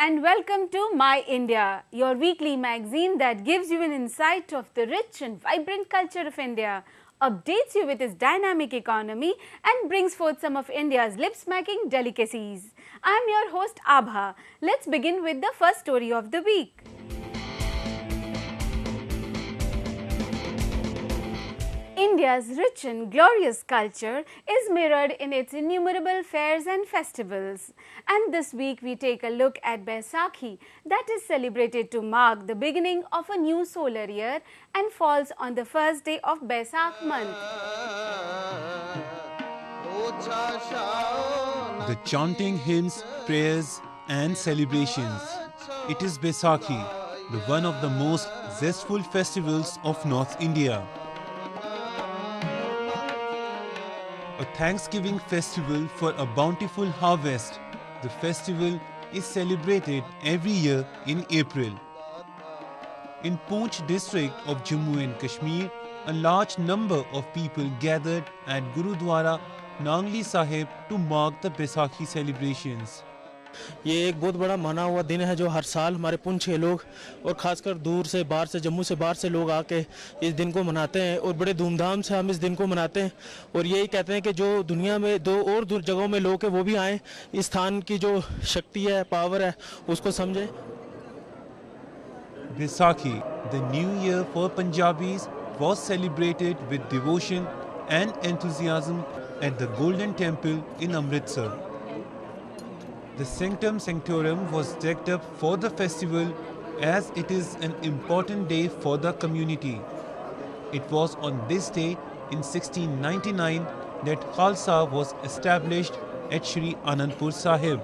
and welcome to My India, your weekly magazine that gives you an insight of the rich and vibrant culture of India, updates you with its dynamic economy and brings forth some of India's lip-smacking delicacies. I'm your host Abha. Let's begin with the first story of the week. India's rich and glorious culture is mirrored in its innumerable fairs and festivals. And this week we take a look at Baisakhi, that is celebrated to mark the beginning of a new solar year and falls on the first day of Baisakh month. The chanting hymns, prayers and celebrations. It is Baisakhi, the one of the most zestful festivals of North India. A Thanksgiving festival for a bountiful harvest. The festival is celebrated every year in April. In Poonch district of Jammu and Kashmir, a large number of people gathered at Gurudwara Nangli Sahib to mark the Baisakhi celebrations. ये एक बहुत बड़ा माना हुआ दिन है जो हर साल हमारे पुंछ के लोग और ख़ासकर दूर से बाहर से जम्मू से बाहर से लोग आके इस दिन को मनाते हैं और बड़े धूमधाम से हम इस दिन को मनाते हैं और यही कहते हैं कि जो दुनिया में दो और दूर जगहों में लोग हैं वो भी आएँ इस स्थान की जो शक्ति है पावर है उसको समझें. Baisakhi, the new year for Punjabis, was celebrated with devotion and enthusiasm at the Golden Temple in Amritsar. The Sanctum Sanctorum was decked up for the festival as it is an important day for the community. It was on this day in 1699 that Khalsa was established at Shri Anandpur Sahib.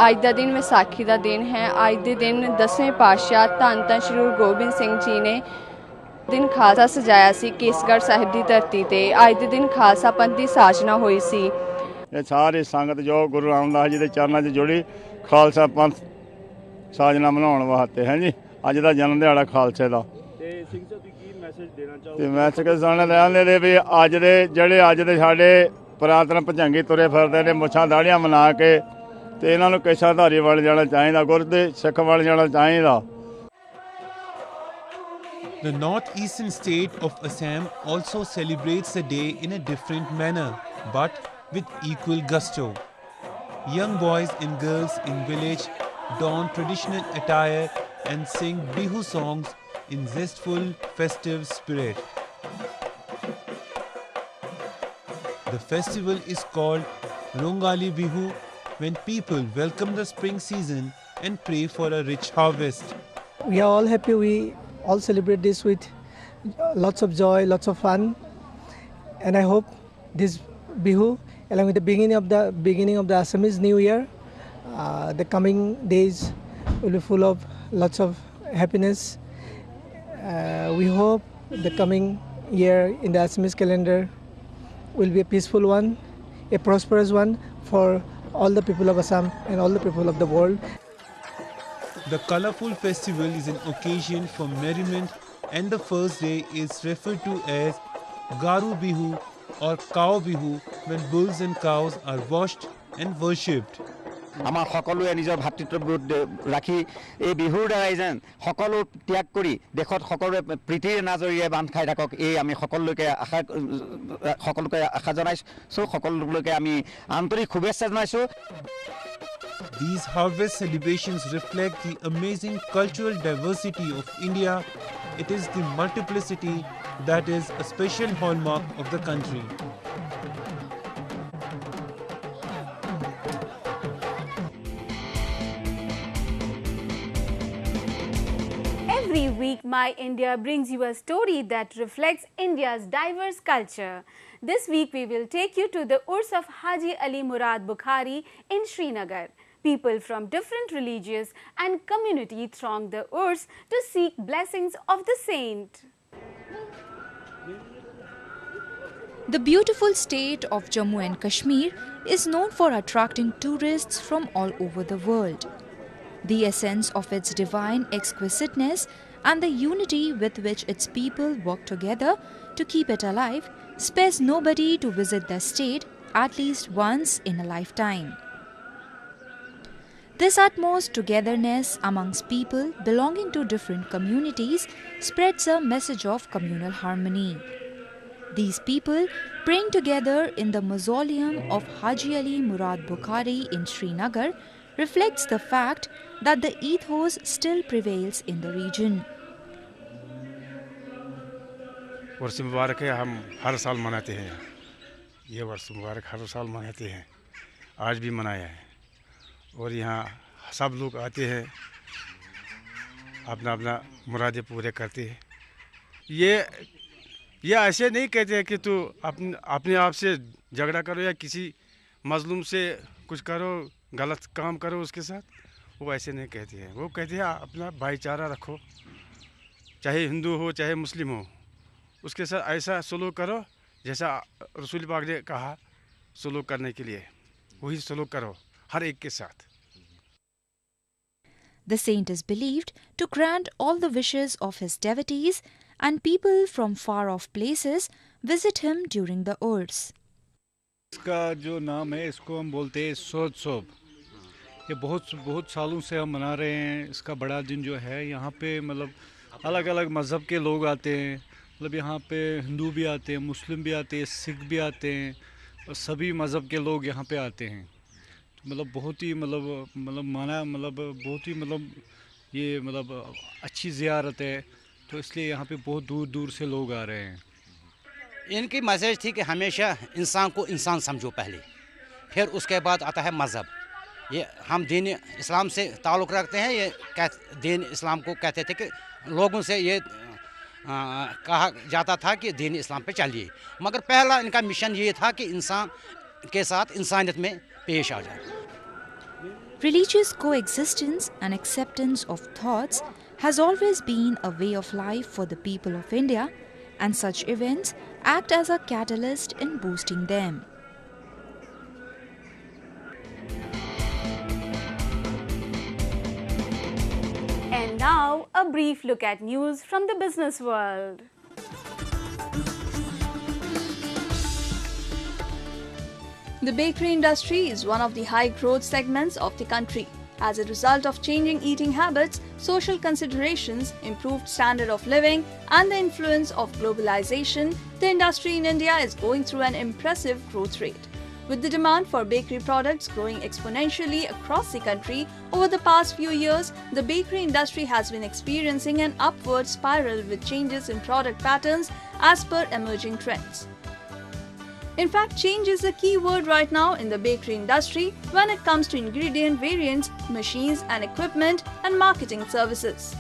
ਅੱਜ ਦਾ ਦਿਨ ਵਿਸਾਖੀ ਦਾ ਦਿਨ ਹੈ. ਅੱਜ ਦੇ ਦਿਨ 10ਵੇਂ ਪਾਤਸ਼ਾਹ ਧੰਨ ਧੰਨ ਸ਼੍ਰੀ ਗੁਰੂ ਗੋਬਿੰਦ ਸਿੰਘ ਜੀ ਨੇ ਦਿਨ ਖਾਲਸਾ ਸਜਾਇਆ ਸੀ ਕੇਸਗੜ੍ਹ ਸਾਹਿਬ ਦੀ ਧਰਤੀ ਤੇ. ਅੱਜ ਦੇ ਦਿਨ ਖਾਲਸਾ ਪੰਥ ਦੀ ਸਾਜਨਾ ਹੋਈ ਸੀ. ਇਹ ਸਾਰੀ ਸੰਗਤ ਜੋ ਗੁਰੂ ਰਾਮਦਾਸ ਜੀ ਦੇ ਚਰਨਾਂ 'ਚ ਜੁੜੀ ਖਾਲਸਾ ਪੰਥ ਸਾਜਨਾ ਮਨਾਉਣ ਵਾਸਤੇ ਹੈ ਜੀ. ਅੱਜ ਦਾ ਜਨਮ ਦਿਹਾੜਾ ਖਾਲਸੇ ਦਾ ਤੇ ਸਿੰਘ ਸਾਹਿਬ ਤੁਸੀਂ ਕੀ ਮੈਸੇਜ ਦੇਣਾ ਚਾਹੋਗੇ? ਤੇ ਮੈਸੇਜ ਸਾਨੂੰ ਲੈਂਦੇ ਨੇ ਵੀ ਅੱਜ ਦੇ ਸਾਡੇ ਪੁਰਾਤਨ ਭਜੰਗੀ ਤੁਰੇ ਫਿਰਦੇ ਨੇ ਮੁੱਛਾਂ ਦਾੜੀਆਂ ਮਨਾ ਕੇ ਤੇ ਇਹਨਾਂ ਨੂੰ ਕੇਸਾਧਾਰੀ ਵੱਲ ਜਾਣਾ ਚਾਹੀਦਾ, ਗੁਰ ਦੇ ਸਿੱਖ ਵੱਲ ਜਾਣਾ ਚਾਹੀਦਾ. The northeastern state of Assam also celebrates the day in a different manner, but with equal gusto. Young boys and girls in village don traditional attire and sing Bihu songs in zestful, festive spirit. The festival is called Rongali Bihu when people welcome the spring season and pray for a rich harvest. We are all happy. We all celebrate this with lots of joy, lots of fun, and I hope this Bihu, along with the beginning of the Assamese New Year, the coming days will be full of lots of happiness. We hope the coming year in the Assamese calendar will be a peaceful one, a prosperous one for all the people of Assam and all the people of the world. The colorful festival is an occasion for merriment, and the first day is referred to as Garu Bihu or Cow Bihu when bulls and cows are washed and worshipped. আমাৰ সকলোৱে নিজৰ ভাতৃত্ববোধ ৰাখি এই বিহুৰ দ্বাৰাই যেন সকলো ত্যাগ কৰি দেশত সকলোৱে প্ৰীতিৰ নাজৰিৰে বান্ধ খাই থাকক এই আমি সকলোকে আশা জনাইছোঁ, সকলোকে আমি আন্তৰিক শুভেচ্ছা জনাইছোঁ. These harvest celebrations reflect the amazing cultural diversity of India. It is the multiplicity that is a special hallmark of the country. Every week, My India brings you a story that reflects India's diverse culture. This week, we will take you to the Urs of Haji Ali Murad Bukhari in Srinagar. People from different religions and community throng the Urs to seek blessings of the saint. The beautiful state of Jammu and Kashmir is known for attracting tourists from all over the world. The essence of its divine exquisiteness and the unity with which its people work together to keep it alive spares nobody to visit the state at least once in a lifetime. This utmost togetherness amongst people belonging to different communities spreads a message of communal harmony. These people praying together in the mausoleum of Haji Ali Murad Bukhari in Srinagar reflects the fact that the ethos still prevails in the region. वर्ष मुबारक है, हम हर साल मनाते हैं। ये वर्ष मुबारक हर साल मनाते हैं, आज भी मनाया है। और यहाँ सब लोग आते हैं, अपना अपना मुरादें पूरे करते हैं। ये ऐसे नहीं कहते हैं कि तू अपने आप से झगड़ा करो या किसी मजलूम से कुछ करो, गलत काम करो उसके साथ, वो ऐसे नहीं कहते हैं। वो कहते हैं अपना भाईचारा रखो, चाहे हिंदू हो चाहे मुस्लिम हो, उसके साथ ऐसा सलूक करो जैसा रसूल पाक ने कहा सलूक करने के लिए, वही सलूक करो हर एक के साथ। The saint is believed to grant all the wishes of his devotees, and people from far-off places visit him during the Urs. इसका जो नाम है इसको हम बोलते हैं सोत्सव। ये बहुत सालों से हम मना रहे हैं। इसका बड़ा दिन जो है यहाँ पे मतलब अलग अलग मज़हब के लोग आते हैं। मतलब यहाँ पे हिंदू भी आते हैं, मुस्लिम भी आते हैं, सिख भी आते हैं, और सभी मज़हब के लोग यहाँ पे आते हैं। तो मतलब बहुत ही बहुत ही ये अच्छी ज़ियारत है। तो इसलिए यहाँ पे बहुत दूर दूर से लोग आ रहे हैं। इनकी मैसेज थी कि हमेशा इंसान को इंसान समझो पहले, फिर उसके बाद आता है मज़हब। ये हम दीन इस्लाम से ताल्लुक़ रखते हैं। ये दीन इस्लाम को कहते थे कि लोगों से ये कहा जाता था कि दीन इस्लाम पे चलिए, मगर पहला इनका मिशन ये था कि इंसान के साथ इंसानियत में पेश आ जाए। Religious coexistence and acceptance of thoughts has always been a way of life for the people of India, and such events act as a catalyst in boosting them. And now, a brief look at news from the business world. The bakery industry is one of the high-growth segments of the country. As a result of changing eating habits, social considerations, improved standard of living, and the influence of globalization, the industry in India is going through an impressive growth rate. With the demand for bakery products growing exponentially across the country, over the past few years, the bakery industry has been experiencing an upward spiral with changes in product patterns as per emerging trends. In fact, change is a key word right now in the bakery industry when it comes to ingredient variants, machines and equipment, and marketing services.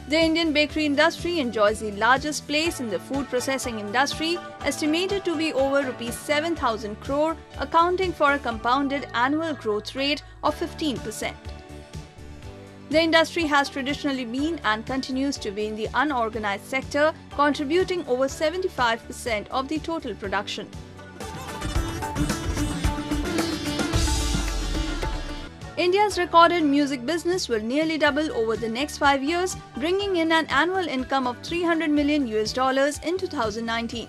The Indian bakery industry enjoys the largest place in the food processing industry, estimated to be over Rs 7,000 crore, accounting for a compounded annual growth rate of 15%. The industry has traditionally been and continues to be in the unorganized sector, contributing over 75% of the total production. India's recorded music business will nearly double over the next 5 years, bringing in an annual income of $300 million in 2019.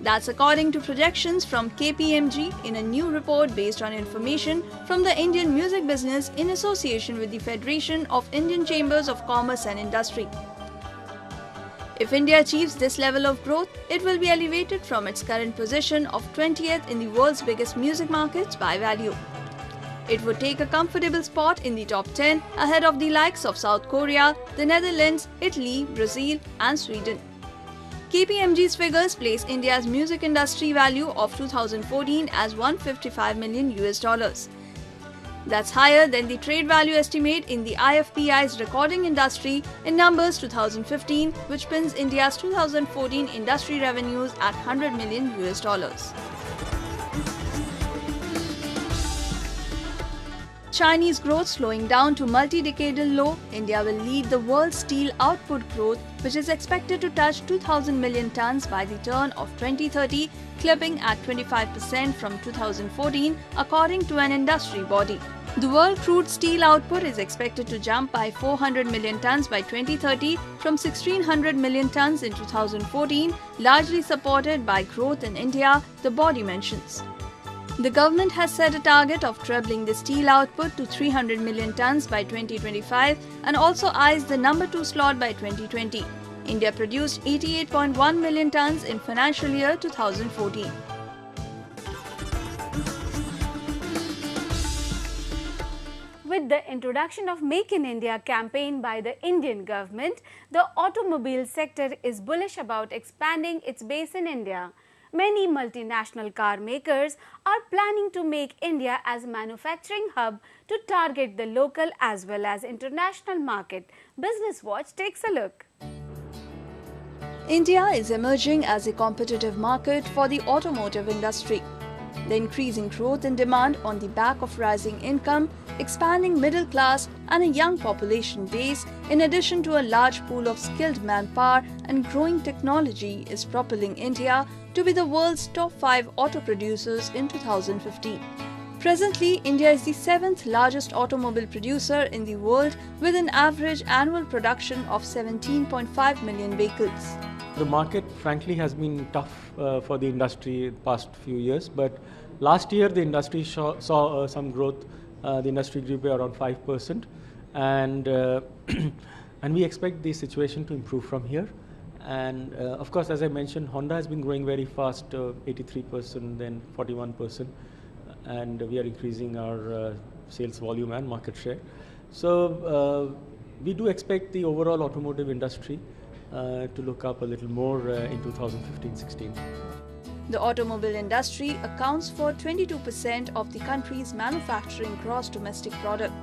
That's according to projections from KPMG in a new report based on information from the Indian music business in association with the Federation of Indian Chambers of Commerce and Industry. If India achieves this level of growth, it will be elevated from its current position of 20th in the world's biggest music markets by value. It would take a comfortable spot in the top 10 ahead of the likes of South Korea, the Netherlands, Italy, Brazil, and Sweden. KPMG's figures place India's music industry value of 2014 as $155 million. That's higher than the trade value estimate in the IFPI's recording industry in numbers 2015, which pins India's 2014 industry revenues at $100 million. Chinese growth slowing down to multi-decadal low, India will lead the world's steel output growth, which is expected to touch 2,000 million tons by the turn of 2030, clipping at 25% from 2014, according to an industry body. The world crude steel output is expected to jump by 400 million tons by 2030 from 1,600 million tons in 2014, largely supported by growth in India, the body mentions. The government has set a target of trebling the steel output to 300 million tons by 2025 and also eyes the number 2 slot by 2020. India produced 88.1 million tons in financial year 2014. With the introduction of Make in India campaign by the Indian government, the automobile sector is bullish about expanding its base in India. Many multinational car makers are planning to make India as a manufacturing hub to target the local as well as international market. Business Watch takes a look. India is emerging as a competitive market for the automotive industry. The increasing growth in demand on the back of rising income, expanding middle class and a young population base, in addition to a large pool of skilled manpower and growing technology, is propelling India to be the world's top 5 auto producers in 2015. Presently, India is the 7th largest automobile producer in the world with an average annual production of 17.5 million vehicles. The market frankly has been tough for the industry the past few years, but last year the industry saw some growth. The industry grew by around 5%, and and we expect the situation to improve from here. And of course, as I mentioned, Honda has been growing very fast, 83%, then 41%, and we are increasing our sales volume and market share. So we do expect the overall automotive industry to look up a little more in 2015-16. The automobile industry accounts for 22% of the country's manufacturing gross domestic product.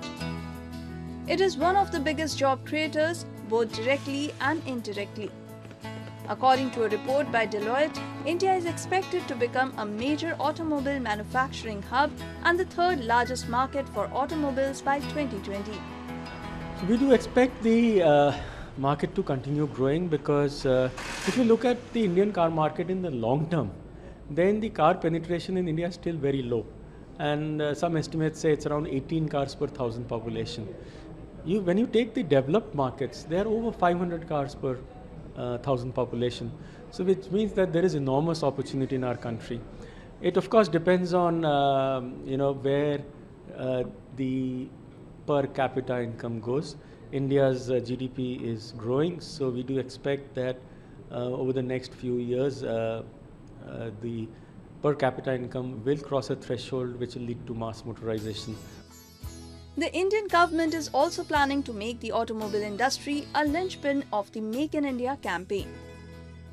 It is one of the biggest job creators, both directly and indirectly. According to a report by Deloitte, India is expected to become a major automobile manufacturing hub and the 3rd largest market for automobiles by 2020. So we do expect the market to continue growing because if you look at the Indian car market in the long term, then the car penetration in India is still very low, and some estimates say it's around 18 cars per 1,000 population. When you take the developed markets, there are over 500 cars per 1,000 population, so which means that there is enormous opportunity in our country. It of course depends on where the per capita income goes. India's GDP is growing, so we do expect that over the next few years the per capita income will cross a threshold which will lead to mass motorization. The Indian government is also planning to make the automobile industry a linchpin of the Make in India campaign.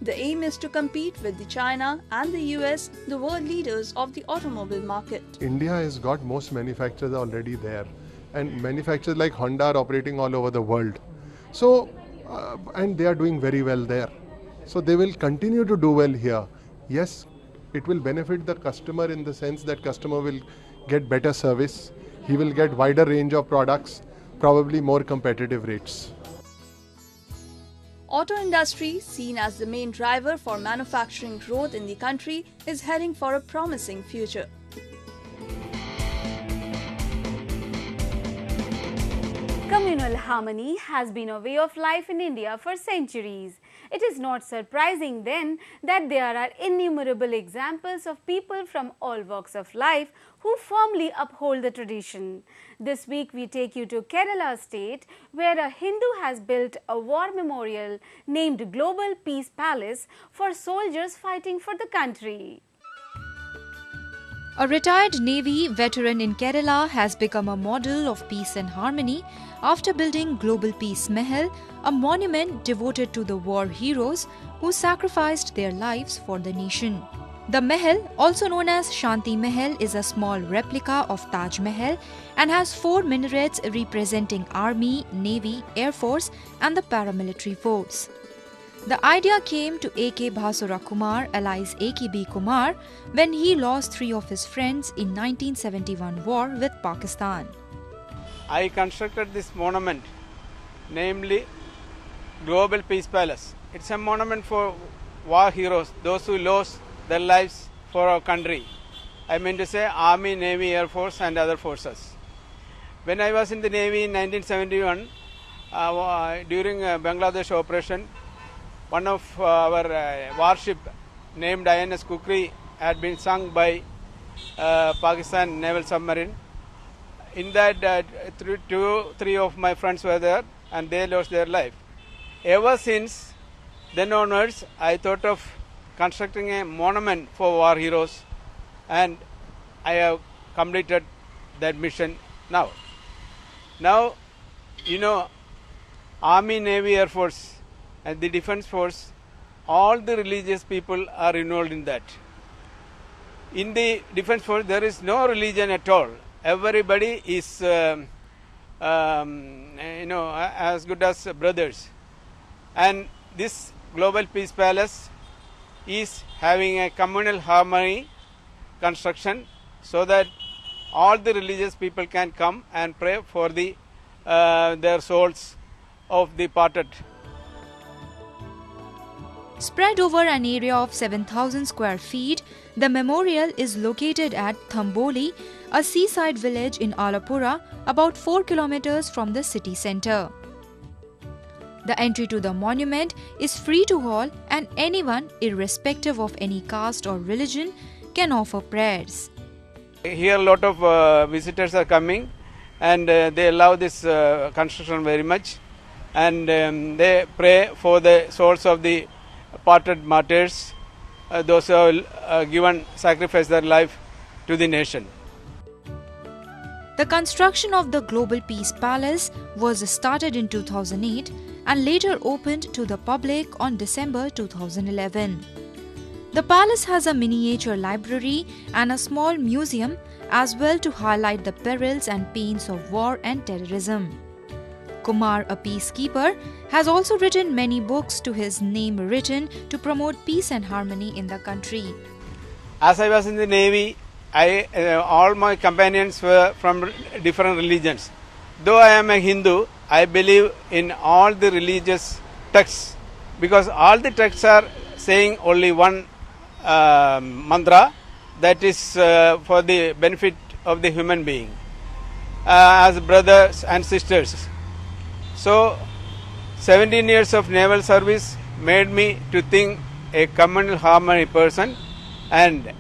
The aim is to compete with the China and the US, the world leaders of the automobile market. India has got most manufacturers already there, and manufacturers like Honda are operating all over the world. So, and they are doing very well there. So they will continue to do well here. Yes, it will benefit the customer in the sense that customer will get better service. He will get wider range of products, probably more competitive rates. Auto industry, seen as the main driver for manufacturing growth in the country, is heading for a promising future. Communal harmony has been a way of life in India for centuries. It is not surprising then that there are innumerable examples of people from all walks of life who firmly uphold the tradition. This week we take you to Kerala state, where a Hindu has built a war memorial named Global Peace Palace for soldiers fighting for the country. A retired Navy veteran in Kerala has become a model of peace and harmony after building Global Peace Mahal, a monument devoted to the war heroes who sacrificed their lives for the nation. The Mahal, also known as Shanti Mahal, is a small replica of Taj Mahal and has 4 minarets representing Army, Navy, Air Force and the paramilitary force. The idea came to A.K. Bhasura Kumar, alias A.K.B. Kumar, when he lost 3 of his friends in 1971 war with Pakistan. I constructed this monument, namely Global Peace Palace. It's a monument for war heroes, those who lost their lives for our country. I mean to say Army, Navy, Air Force and other forces. When I was in the Navy in 1971, during Bangladesh operation, one of our warship named INS Kukri had been sunk by Pakistan naval submarine. In that, three of my friends were there, and they lost their life. Ever since then onwards, I thought of constructing a monument for war heroes, and I have completed that mission now. Now, you know, Army, Navy, Air Force, and the Defense Force, all the religious people are involved in that. In the Defense Force, there is no religion at all. Everybody is, you know, as good as brothers. And this Global Peace Palace is having a communal harmony construction so that all the religious people can come and pray for the their souls of the departed. Spread over an area of 7,000 square feet, the memorial is located at Thamboli, a seaside village in Alapura, about 4 kilometers from the city center. The entry to the monument is free to all, and anyone, irrespective of any caste or religion, can offer prayers. Here a lot of visitors are coming, and they love this construction very much, and they pray for the souls of the departed martyrs, those who have given, sacrificed their life to the nation. The construction of the Global Peace Palace was started in 2008 and later opened to the public on December 2011. The palace has a miniature library and a small museum as well to highlight the perils and pains of war and terrorism. Kumar, a peacekeeper, has also written many books to his name written to promote peace and harmony in the country. As I was in the Navy, all my companions were from different religions. Though I am a Hindu, I believe in all the religious texts, because all the texts are saying only one mantra, that is for the benefit of the human being, as brothers and sisters. So 17 years of naval service made me to think a communal harmony person, and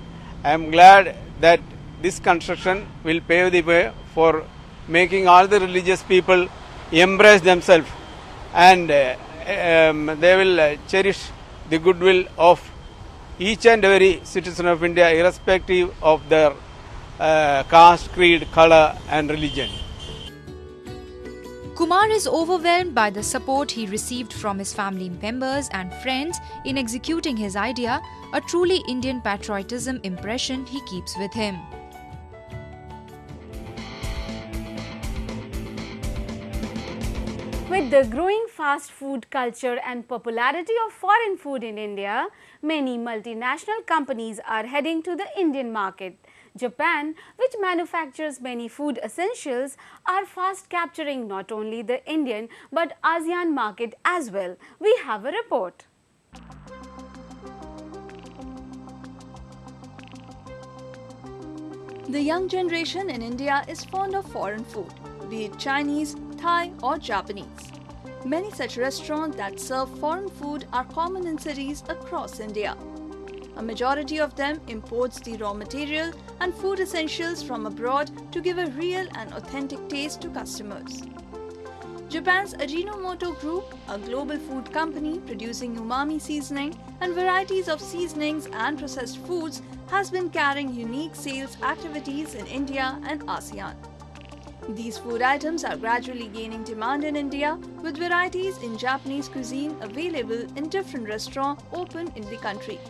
I am glad that this construction will pave the way for making all the religious people embrace themselves, and they will cherish the goodwill of each and every citizen of India, irrespective of their caste, creed, color and religion. Kumar is overwhelmed by the support he received from his family members and friends in executing his idea, a truly Indian patriotism impression he keeps with him. With the growing fast food culture and popularity of foreign food in India, many multinational companies are heading to the Indian market. Japan, which manufactures many food essentials, are fast capturing not only the Indian but ASEAN market as well. We have a report. The young generation in India is fond of foreign food, be it Chinese, Thai or Japanese. Many such restaurants that serve foreign food are common in cities across India. A majority of them imports the raw material and food essentials from abroad to give a real and authentic taste to customers. Japan's Ajinomoto Group, a global food company producing umami seasoning and varieties of seasonings and processed foods, has been carrying unique sales activities in India and ASEAN. These food items are gradually gaining demand in India, with varieties in Japanese cuisine available in different restaurants open in the country.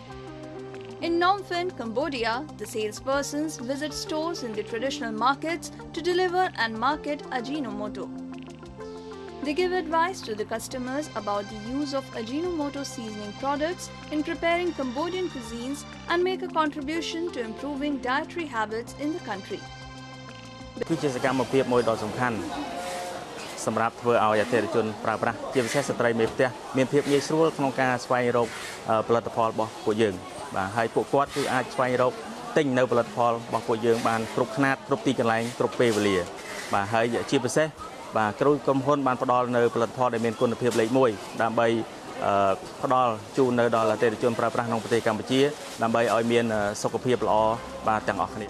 In Phnom Penh, Cambodia, the salespersons visit stores in the traditional markets to deliver and market Ajinomoto. They give advice to the customers about the use of Ajinomoto seasoning products in preparing Cambodian cuisines and make a contribution to improving dietary habits in the country. គឺជាសកម្មភាពមួយដ៏សំខាន់សម្រាប់ធ្វើឲ្យអតិថិជនប្រើប្រាស់ជាពិសេសស្ត្រីមេផ្ទះមានភាពងាយស្រួលក្នុងការស្វែងរកផលិតផលរបស់ពួកយើងបាទហើយពួកគាត់គឺអាចស្វែងរកទិញនៅផលិតផលរបស់ពួកយើងបានគ្រប់ຂະຫນាតគ្រប់ទីកន្លែងគ្រប់ពេលវេលាបាទហើយជាពិសេសបាទក្រុមហ៊ុនបានផ្ដល់នៅផលិតផលដែលមានគុណភាពលេខ1ដើម្បី ផ្ដល់ជូននៅដល់អតិថិជនប្រើប្រាស់ក្នុងប្រទេសកម្ពុជាដើម្បីឲ្យមានសុខភាពល្អបាទទាំងអស់គ្នា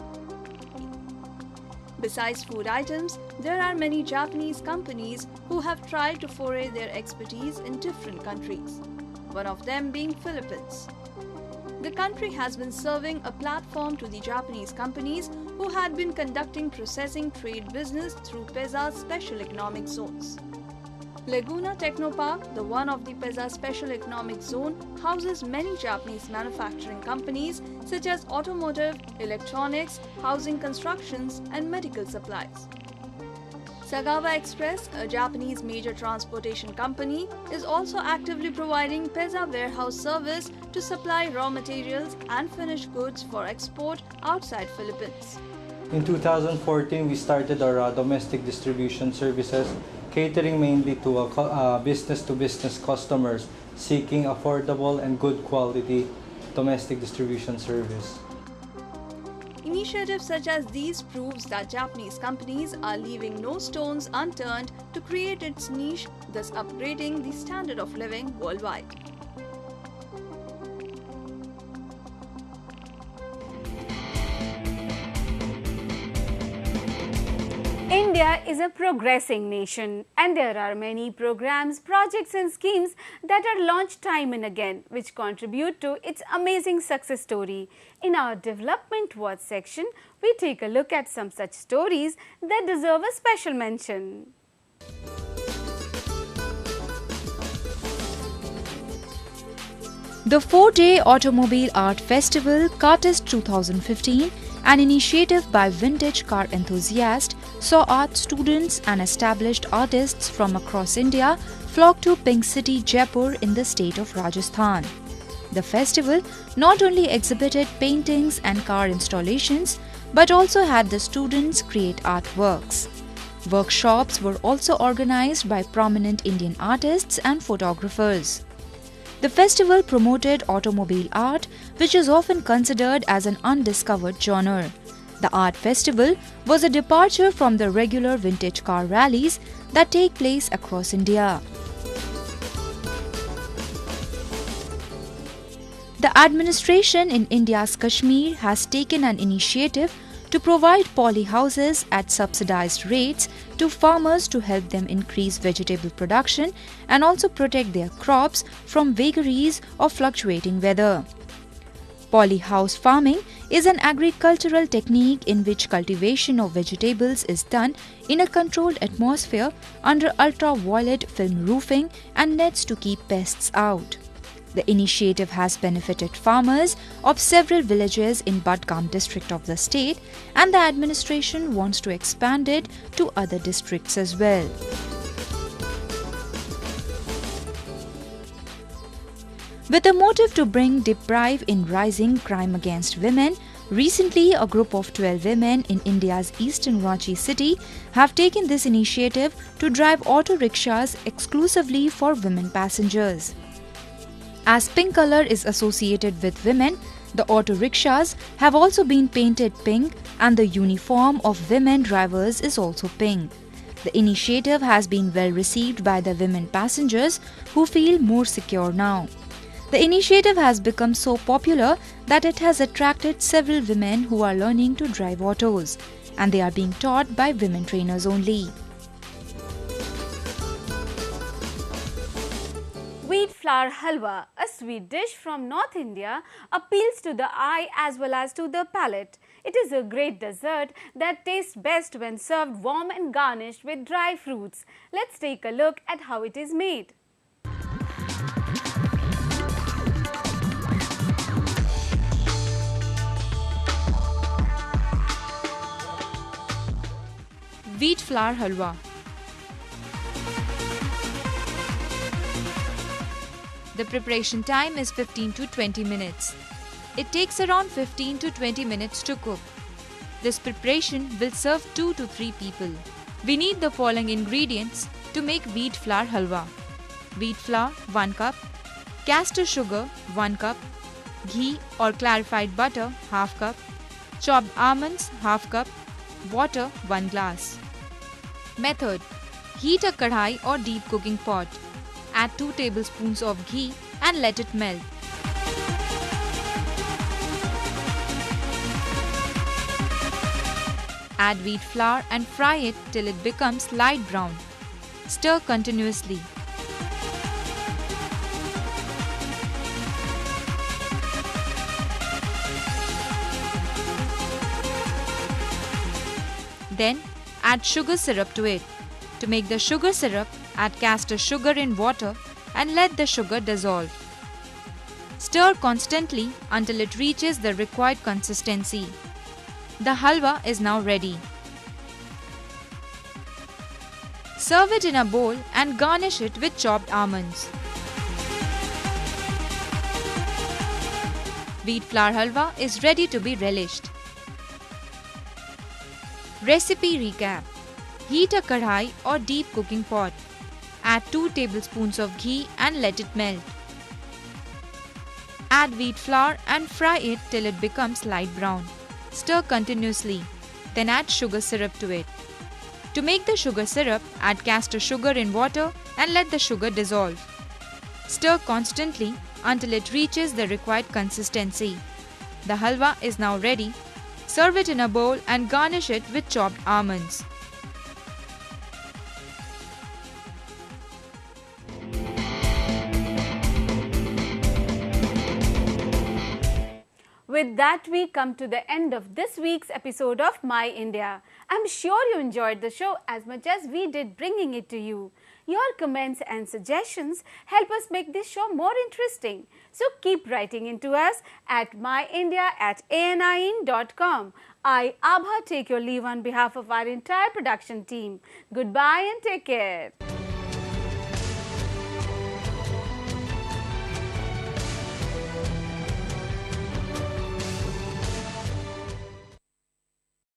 Besides food items, there are many Japanese companies who have tried to foray their expertise in different countries, one of them being Philippines. The country has been serving a platform to the Japanese companies who had been conducting processing trade business through PEZA's special economic zones. Laguna Technopark, the one of the PEZA special economic zone, houses many Japanese manufacturing companies such as automotive, electronics, housing constructions, and medical supplies. Sagawa Express, a Japanese major transportation company, is also actively providing PEZA warehouse service to supply raw materials and finished goods for export outside Philippines. In 2014, we started our domestic distribution services, catering mainly to business-to-business customers seeking affordable and good quality domestic distribution service. Initiatives such as these proves that Japanese companies are leaving no stones unturned to create its niche, thus upgrading the standard of living worldwide. India is a progressing nation and there are many programs, projects and schemes that are launched time and again which contribute to its amazing success story. In our Development Watch section, we take a look at some such stories that deserve a special mention. The 4-day Automobile Art Festival, Cartist 2015, an initiative by vintage car enthusiasts, saw art students and established artists from across India flock to Pink City, Jaipur in the state of Rajasthan. The festival not only exhibited paintings and car installations, but also had the students create artworks. Workshops were also organized by prominent Indian artists and photographers. The festival promoted automobile art, which is often considered as an undiscovered genre. The art festival was a departure from the regular vintage car rallies that take place across India. The administration in India's Kashmir has taken an initiative to provide poly houses at subsidized rates to farmers to help them increase vegetable production and also protect their crops from vagaries of fluctuating weather. Poly house farming is an agricultural technique in which cultivation of vegetables is done in a controlled atmosphere under ultraviolet film roofing and nets to keep pests out. The initiative has benefited farmers of several villages in Budgam district of the state, and the administration wants to expand it to other districts as well. With a motive to bring deep-dive in rising crime against women, recently a group of 12 women in India's eastern Ranchi city have taken this initiative to drive auto rickshaws exclusively for women passengers. As pink color is associated with women, the auto rickshaws have also been painted pink and the uniform of women drivers is also pink. The initiative has been well received by the women passengers who feel more secure now. The initiative has become so popular that it has attracted several women who are learning to drive autos, and they are being taught by women trainers only. Wheat flour halwa, a sweet dish from North India, appeals to the eye as well as to the palate. It is a great dessert that tastes best when served warm and garnished with dry fruits. Let's take a look at how it is made. Wheat flour halwa. The preparation time is 15 to 20 minutes. It takes around 15 to 20 minutes to cook. This preparation will serve 2 to 3 people. We need the following ingredients to make wheat flour halwa. Wheat flour 1 cup, castor sugar 1 cup, ghee or clarified butter half cup, chopped almonds half cup, water 1 glass. Method: heat a kadhai or deep cooking pot. Add 2 tablespoons of ghee and let it melt. Add wheat flour and fry it till it becomes light brown. Stir continuously. Then add sugar syrup to it. To make the sugar syrup, add caster sugar in water and let the sugar dissolve. Stir constantly until it reaches the required consistency. The halwa is now ready. Serve it in a bowl and garnish it with chopped almonds. Wheat flour halwa is ready to be relished. Recipe recap. Heat a kadhai or deep cooking pot. Add 2 tablespoons of ghee and let it melt. Add wheat flour and fry it till it becomes light brown. Stir continuously. Then add sugar syrup to it. To make the sugar syrup, add caster sugar in water and let the sugar dissolve. Stir constantly until it reaches the required consistency. The halwa is now ready. Serve it in a bowl and garnish it with chopped almonds. With that, we come to the end of this week's episode of My India. I'm sure you enjoyed the show as much as we did bringing it to you. Your comments and suggestions help us make this show more interesting. So keep writing into us at myindia@anin.com. I, Abha, take your leave on behalf of our entire production team. Goodbye and take care.